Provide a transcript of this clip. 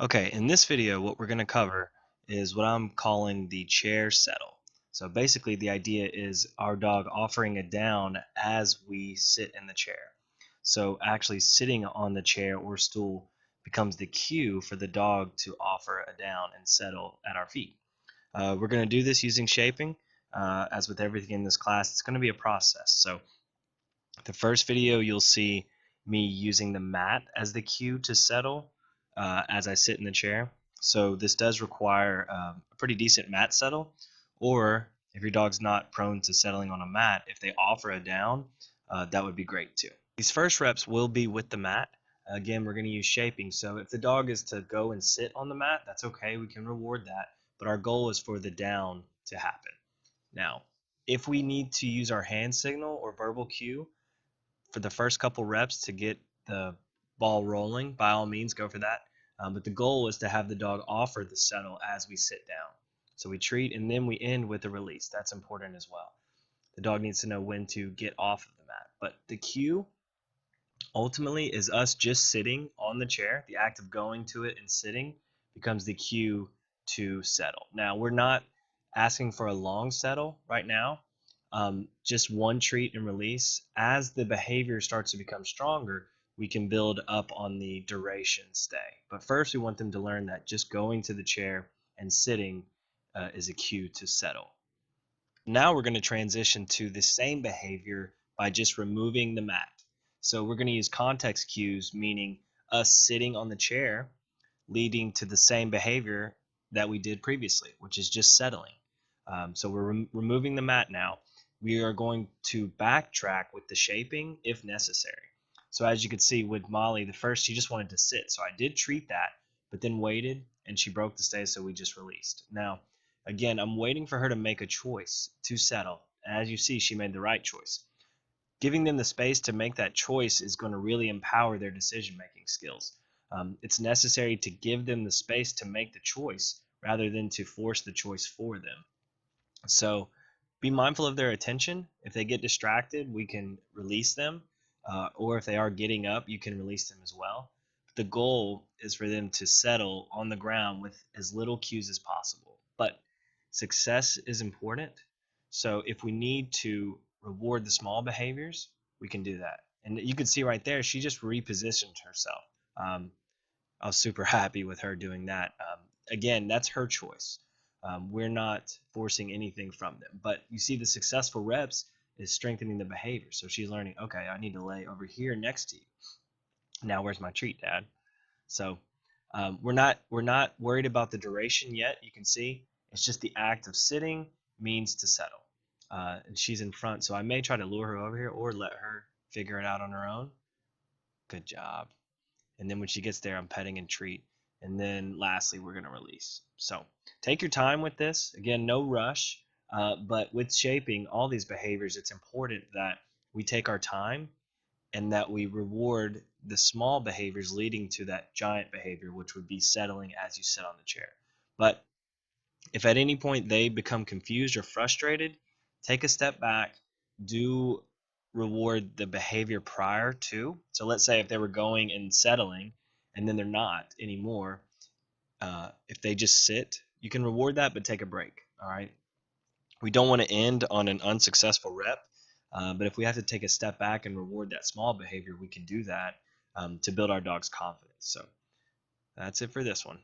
Okay, in this video, what we're going to cover is what I'm calling the chair settle. So basically, the idea is our dog offering a down as we sit in the chair. So actually, sitting on the chair or stool becomes the cue for the dog to offer a down and settle at our feet. We're going to do this using shaping. As with everything in this class, it's going to be a process. So the first video, you'll see me using the mat as the cue to settle as I sit in the chair. So this does require a pretty decent mat settle, or if your dog's not prone to settling on a mat, if they offer a down, that would be great too. These first reps will be with the mat. Again, we're going to use shaping. So if the dog is to go and sit on the mat, that's okay. We can reward that. But our goal is for the down to happen. Now, if we need to use our hand signal or verbal cue, for the first couple reps to get the ball rolling, by all means, go for that. But the goal is to have the dog offer the settle as we sit down. So we treat and then we end with a release. That's important as well. The dog needs to know when to get off of the mat. But the cue ultimately is us just sitting on the chair. The act of going to it and sitting becomes the cue to settle. Now, we're not asking for a long settle right now, just one treat and release. As the behavior starts to become stronger, we can build up on the duration stay. But first, we want them to learn that just going to the chair and sitting is a cue to settle. Now we're going to transition to the same behavior by just removing the mat. So we're going to use context cues, meaning us sitting on the chair, leading to the same behavior that we did previously, which is just settling. So we're removing the mat now. We are going to backtrack with the shaping if necessary. So as you can see with Molly, the first she just wanted to sit. So I did treat that, but then waited and she broke the stay, so we just released. Now, again, I'm waiting for her to make a choice to settle. As you see, she made the right choice. Giving them the space to make that choice is going to really empower their decision making skills. It's necessary to give them the space to make the choice rather than to force the choice for them. So be mindful of their attention. If they get distracted, we can release them. Or if they are getting up, you can release them as well. The goal is for them to settle on the ground with as little cues as possible. But success is important. So if we need to reward the small behaviors, we can do that. And you can see right there, she just repositioned herself. Um, I was super happy with her doing that. Again, that's her choice. We're not forcing anything from them. But you see, the successful reps is strengthening the behavior. So she's learning, okay, I need to lay over here next to you. Now, where's my treat, Dad? So we're not worried about the duration yet. You can see it's just the act of sitting means to settle. And she's in front, so I may try to lure her over here or let her figure it out on her own. Good job. And then when she gets there, I'm petting and treat. And then lastly, we're going to release. So take your time with this. Again, no rush. But with shaping all these behaviors, it's important that we take our time and that we reward the small behaviors leading to that giant behavior, which would be settling as you sit on the chair. But if at any point they become confused or frustrated, take a step back, do reward the behavior prior to. So let's say if they were going and settling and then they're not anymore, if they just sit, you can reward that, but take a break. All right. We don't want to end on an unsuccessful rep, but if we have to take a step back and reward that small behavior, we can do that to build our dog's confidence. So that's it for this one.